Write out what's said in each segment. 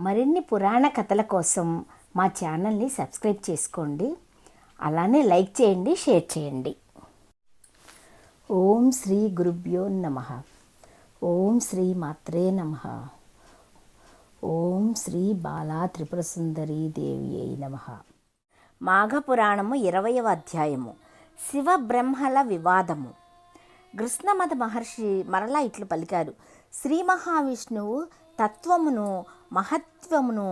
మరిన్ని పురాణ కథల కోసం మా ఛానల్ని సబ్స్క్రైబ్ చేసుకోండి. అలానే లైక్ చేయండి, షేర్ చేయండి. ఓం శ్రీ గురుభ్యో నమః. ఓం శ్రీ మాత్రే నమః. ఓం శ్రీ బాలా త్రిపుర సుందరీ దేవి అయి నమః. మాఘపురాణము 20వ అధ్యాయము. శివ బ్రహ్మల వివాదము. కృష్ణమద మహర్షి మరలా ఇట్లు పలికారు. శ్రీ మహావిష్ణువు తత్వమును మహత్వమును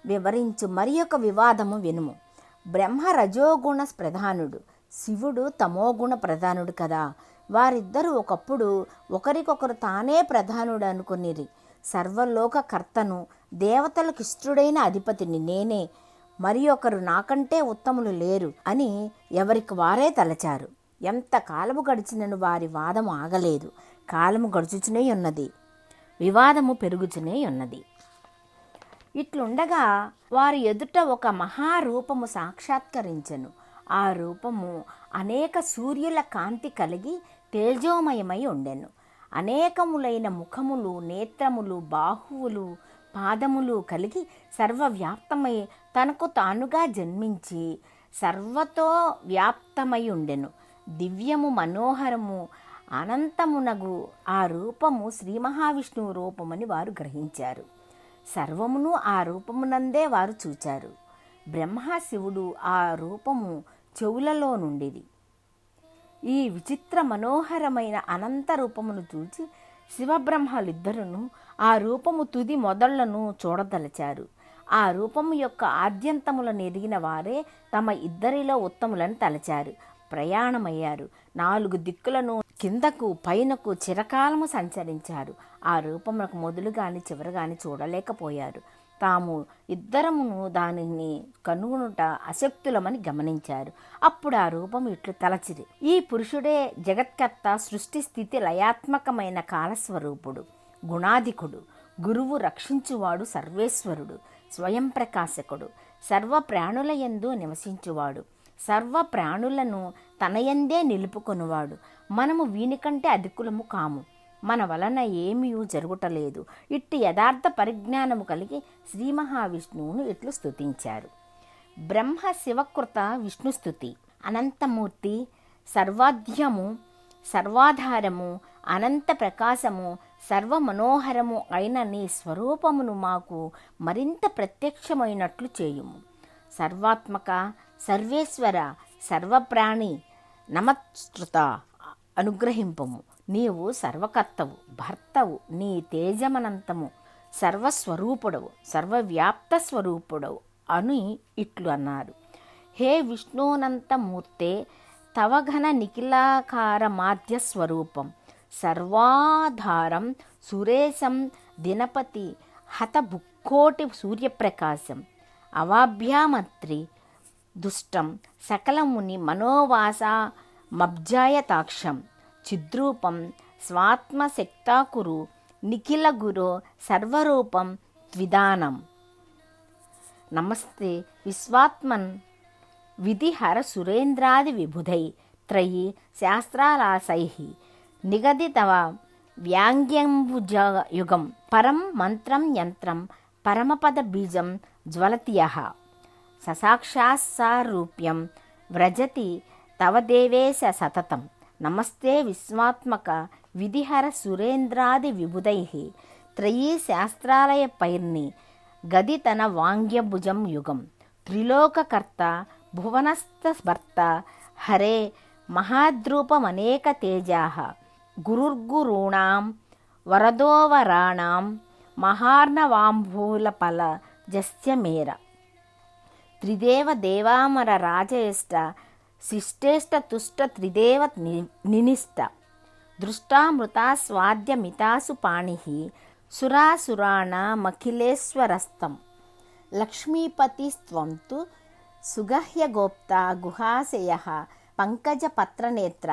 వివరించు మరి ఒక వివాదము వినుము. బ్రహ్మ రజోగుణ ప్రధానుడు, శివుడు తమోగుణ ప్రధానుడు కదా. వారిద్దరూ ఒకప్పుడు ఒకరికొకరు తానే ప్రధానుడు అనుకునిరి. సర్వలోక కర్తను, దేవతలకు ఇష్టుడైన అధిపతిని నేనే, మరి ఒకరు నాకంటే ఉత్తములు లేరు అని ఎవరికి వారే తలచారు. ఎంత కాలము గడిచినను వారి వాదము ఆగలేదు. కాలము గడుచుచునే ఉన్నది, వివాదము పెరుగుచునే ఉన్నది. ఇట్లుండగా వారి ఎదుట ఒక మహారూపము సాక్షాత్కరించెను. ఆ రూపము అనేక సూర్యుల కాంతి కలిగి తేజోమయమై ఉండెను. అనేకములైన ముఖములు, నేత్రములు, బాహువులు, పాదములు కలిగి సర్వవ్యాప్తమై తనకు తానుగా జన్మించి సర్వతో వ్యాప్తమై ఉండెను. దివ్యము, మనోహరము, అనంతమునగు ఆ రూపము శ్రీ మహావిష్ణువు రూపమని వారు గ్రహించారు. సర్వమును ఆ రూపమునందే వారు చూచారు. బ్రహ్మ శివుడు ఆ రూపము చెవులలో నుండిది. ఈ విచిత్ర మనోహరమైన అనంత రూపమును చూచి శివబ్రహ్మలిద్దరును ఆ రూపము తుది మొదళ్లను చూడదలచారు. ఆ రూపము యొక్క ఆద్యంతములను ఎరిగిన వారే తమ ఇద్దరిలో ఉత్తములను తలచారు. ప్రయాణమయ్యారు. 4 దిక్కులను కిందకు పైనకు చిరకాలము సంచరించారు. ఆ రూపములకు మొదలు గాని చివరి గాని చూడలేకపోయారు. తాము ఇద్దరమును దానిని కనుగొనుట అశక్తులమని గమనించారు. అప్పుడు ఆ రూపం ఇట్లు తలచిరి. ఈ పురుషుడే జగత్కర్త, సృష్టి స్థితి లయాత్మకమైన కాలస్వరూపుడు, గుణాధికుడు, గురువు, రక్షించువాడు, సర్వేశ్వరుడు, స్వయం ప్రకాశకుడు, సర్వ ప్రాణుల యందు నివసించువాడు, సర్వ ప్రాణులను తనయందే నిలుపుకొనువాడు. మనము వీనికంటే అధికులము కాము, మన వలన ఏమీ జరుగుటలేదు. ఇట్టి యథార్థ పరిజ్ఞానము కలిగి శ్రీ మహావిష్ణువును ఇట్లు స్తుతించారు. బ్రహ్మ శివకృత విష్ణుస్తుతి. అనంతమూర్తి, సర్వాధ్యము, సర్వాధారము, అనంత ప్రకాశము, సర్వ మనోహరము అయిన నీ స్వరూపమును మాకు మరింత ప్రత్యక్షమైనట్లు చేయుము. సర్వాత్మక, సర్వేశ్వర, సర్వప్రాణి నమస్కృత అనుగ్రహింపము. నీవు సర్వకర్తవు, భర్తవు, నీ తేజమనంతము, సర్వస్వరూపుడవు, సర్వవ్యాప్త స్వరూపుడవు అని ఇట్లు అన్నారు. హే విష్ణునంతమూర్తే, తవ ఘన నిఖిలాకార మాధ్య స్వరూపం, సర్వాధారం, సురేశం, దినపతి, హత బుక్కోటి సూర్యప్రకాశం, అవాభ్యామత్రి దుష్టం, సకలముని మనోవాస మబ్జాయతాక్షం, చిద్రూపం, స్వాత్మశక్తాకురు, నిఖిల గురో, సర్వరూపం త్విదానం. నమస్తే విశ్వాత్మన్ విధిహర సురేంద్రాది విబుధై త్రయీ శాస్త్రాలాసై నిగదితవ వ్యాంగ్యంబుజయుగం పరం మంత్రం యంత్రం పరమపద బీజం జ్వలతియః ససాక్షాత్సారూప్యం వ్రజతి తవ దేవేశ సతతం. నమస్తే విశ్వాత్మక విధిహర సురేంద్రాది విబుధై త్రయీ శాస్త్రాలయ పైర్ని గదితన వాంగ్యభుజం యుగం. త్రిలోకకర్త భువనస్థభర్త హరే మహాద్రూపమనేక తేజాః గురుర్గురూణాం వరదోవరాణాం మహార్ణవాంభూలఫల జస్యమేర. త్రిదేవ దేవామర రాజేష్ట శిష్టేష్ట తుష్ట త్రిదేవ నినిష్ట దృష్టామృతా స్వాద్యమితాసు పాణిః సురాసురాణమఖిలేశ్వరస్తం. లక్ష్మీపతిస్త్వం తు సుగహ్యగోప్తా గుహాశయః పంకజపత్రనేత్ర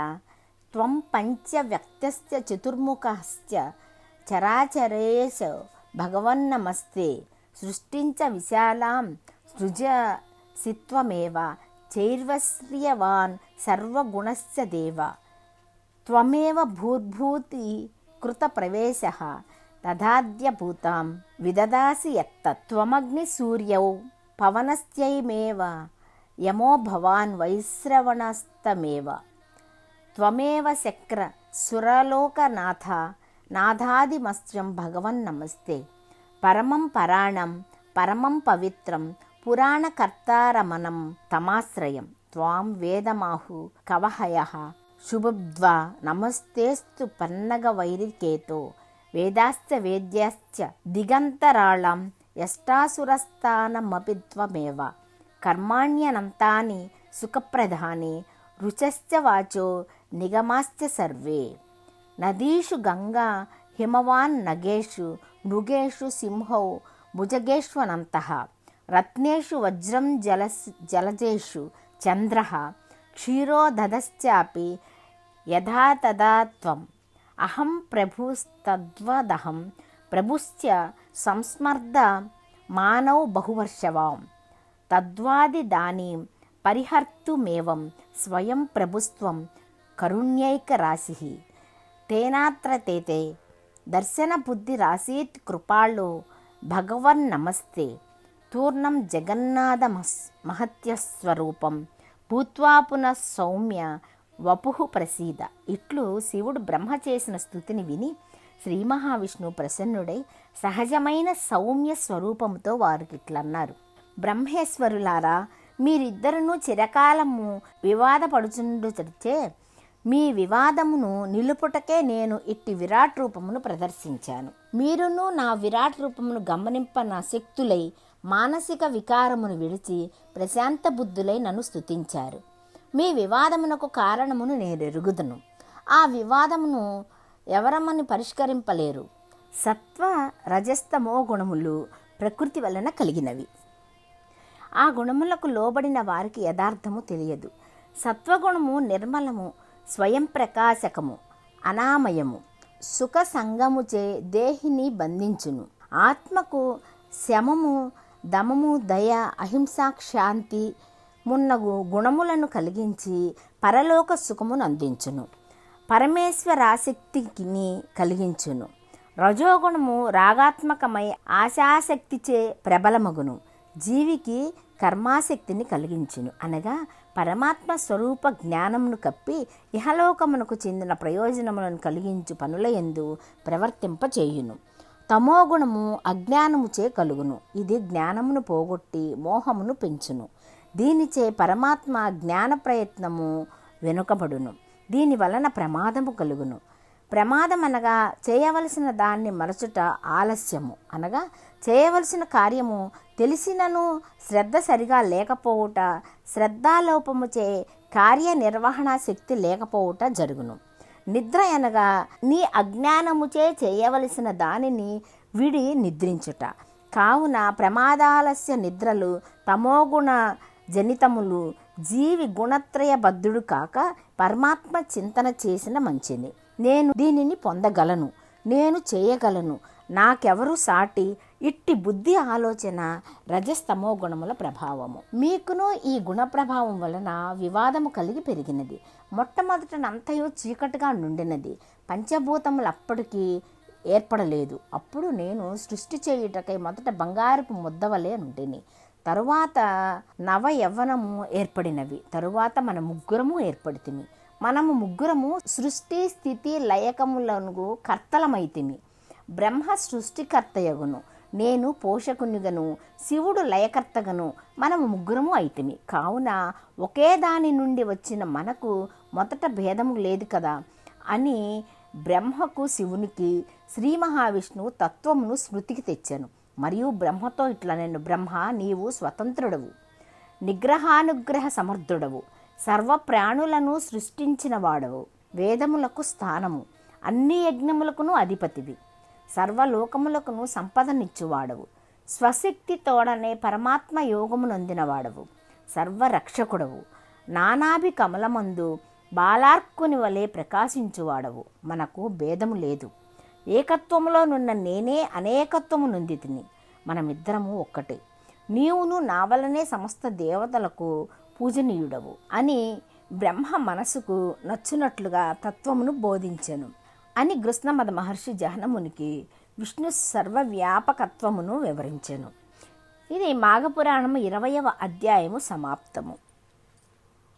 త్వం పంచవ్యక్తశ్చ చతుర్ముఖశ్చ చరాచరేశ భగవన్నమస్తే. సృష్టించ విశాలాం సృజసిత్వమేవ చైర్వశ్రియవాన్ సర్వగుణశ్చ దేవ. త్వమేవ భూర్భూతి కృత ప్రవేశః తథాద్యభూతాం విదదాసి యత్తత్వమగ్ని సూర్యౌ పవనస్యైమేవ యమో భవాన్ వైశ్రవణస్తమేవ త్వమేవ శక్ర సురలోకనాథ నాథాదిమస్త్యం భగవన్ నమస్తే పరమం పరాణం పరమం పవిత్రం పురాణకర్తారమణం తమాశ్రయం త్వాం వేదమాహు కవహయః శుభబ్ధ్వా నమస్తేస్తు పన్నగవైరికేతో వేదాశ్చ వేద్యాశ్చ దిగంతరాళం యష్టాసురస్థానమపి త్వమేవ కర్మాణ్యనంతాని సుఖప్రదాని రుచశ్చ వాచో నిగమాశ్చ సర్వే నదీషు గంగా హిమవాన్ నగేషు మృగేషు సింహౌ భుజగేష్వనంతః రత్నేషు వజ్రం జలజేషు చంద్రః క్షీరోదధశ్చాపి యథా తదా త్వం అహం ప్రభుస్తద్వదహం ప్రభుశ్చ సంస్మర్ద మానౌ బహువర్షవాం తద్వాదిదానీం పరిహర్తుమేవం స్వయం ప్రభుస్త్వం కరుణ్యైకరాశిః తేనాత్ర తేతే దర్శన బుద్ధిరాసీత్ కృపాళో భగవన్ నమస్తే తూర్ణం జగన్నాథ మహత్యస్వరూపం భూత్వా పునః సౌమ్య వపుః ప్రసీద. ఇట్లు శివుడు బ్రహ్మ చేసిన స్థుతిని విని శ్రీ మహావిష్ణువు ప్రసన్నుడై సహజమైన సౌమ్య స్వరూపంతో వారికిట్లన్నారు: బ్రహ్మేశ్వరులారా, మీరిద్దరును చిరకాలము వివాదపడుచుండుచే మీ వివాదమును నిలుపుటకే నేను ఇట్టి విరాట్ రూపమును ప్రదర్శించాను. మీరును నా విరాట్ రూపమును గమనింపన శక్తులై మానసిక వికారమును విడిచి ప్రశాంత బుద్ధులై నన్ను స్తుతించారు. మీ వివాదమునకు కారణమును నేను ఎరుగుదును. ఆ వివాదమును ఎవరమని పరిష్కరింపలేరు. సత్వ రజస్తమో గుణములు ప్రకృతి వలన కలిగినవి. ఆ గుణములకు లోబడిన వారికి యథార్థము తెలియదు. సత్వగుణము నిర్మలము, స్వయం ప్రకాశకము, అనామయము, సుఖ సంగముచే దేహిని బంధించును. ఆత్మకు శమము, దమము, దయ, అహింసా, శాంతి మున్నగు గుణములను కలిగించి పరలోక సుఖమును అందించును. పరమేశ్వరాసక్తిని కలిగించును. రజోగుణము రాగాత్మకమై ఆశాశక్తిచే ప్రబలమగును. జీవికి కర్మాశక్తిని కలిగించును. అనగా పరమాత్మ స్వరూప జ్ఞానమును కప్పి ఇహలోకమునకు చెందిన ప్రయోజనములను కలిగించు పనుల యందు ప్రవర్తింపచేయును. తమోగుణము అజ్ఞానముచే కలుగును. ఇది జ్ఞానమును పోగొట్టి మోహమును పెంచును. దీనిచే పరమాత్మ జ్ఞాన ప్రయత్నము వెనుకబడును. దీని వలన ప్రమాదము కలుగును. ప్రమాదం అనగా చేయవలసిన దాన్ని మరచుట ఆలస్యము. అనగా చేయవలసిన కార్యము తెలిసినను శ్రద్ధ సరిగా లేకపోవుట, శ్రద్ధాలోపముచే కార్యనిర్వహణ శక్తి లేకపోవుట జరుగును. నిద్ర అనగా నీ అజ్ఞానముచే చేయవలసిన దానిని విడి నిద్రించుట. కావున ప్రమాదాలస్య నిద్రలు తమోగుణ జనితములు. జీవి గుణత్రయబద్ధుడు కాక పరమాత్మ చింతన చేసిన మంచిని. నేను దీనిని పొందగలను, నేను చేయగలను, నాకెవరు సాటి. ఇట్టి బుద్ధి ఆలోచన రజస్తమో గుణముల ప్రభావము. మీకును ఈ గుణ ప్రభావం వలన వివాదము కలిగి పెరిగినది. మొట్టమొదటనంతయు చీకటిగా నుండినది. పంచభూతములు అప్పటికి ఏర్పడలేదు. అప్పుడు నేను సృష్టి చేయుటకై మొదట బంగారపు ముద్దవలే నుండిని. తరువాత నవ యవ్వనము ఏర్పడినవి. తరువాత మన ముగ్గురము ఏర్పడితిమి. మనము ముగ్గురము సృష్టి స్థితి లయకములకు కర్తలమైతిమి. బ్రహ్మ సృష్టికర్తయగును, నేను పోషకునిగను, శివుడు లయకర్తగను. మనము ముగ్గురము అయితిమి. కావున ఒకే దాని నుండి వచ్చిన మనకు మొదట భేదము లేదు కదా అని బ్రహ్మకు శివునికి శ్రీ మహావిష్ణువు తత్వమును స్మృతికి తెచ్చాను. మరియు బ్రహ్మతో ఇట్లా: నేను బ్రహ్మ, నీవు స్వతంత్రుడవు, నిగ్రహానుగ్రహ సమర్థుడవు, సర్వ ప్రాణులను సృష్టించిన వాడవు, వేదములకు స్థానము, అన్ని యజ్ఞములకును అధిపతివి, సర్వలోకములకును సంపదనిచ్చువాడవు, స్వశక్తి తోడనే పరమాత్మ యోగము నొందినవాడవు, సర్వరక్షకుడవు, నానాభి కమలమందు బాలార్కుని వలె ప్రకాశించువాడవు. మనకు భేదము లేదు. ఏకత్వములో నున్న నేనే అనేకత్వము నొందితిని. మనమిద్దరము ఒక్కటే. నీవును నా వలనే సమస్త దేవతలకు పూజనీయుడవు అని బ్రహ్మ మనసుకు నచ్చునట్లుగా తత్వమును బోధించెను అని గృత్సమద మహర్షి జహనమునికి విష్ణు సర్వవ్యాపకత్వమును వివరించెను. ఇది మాఘపురాణము 20వ అధ్యాయము సమాప్తము.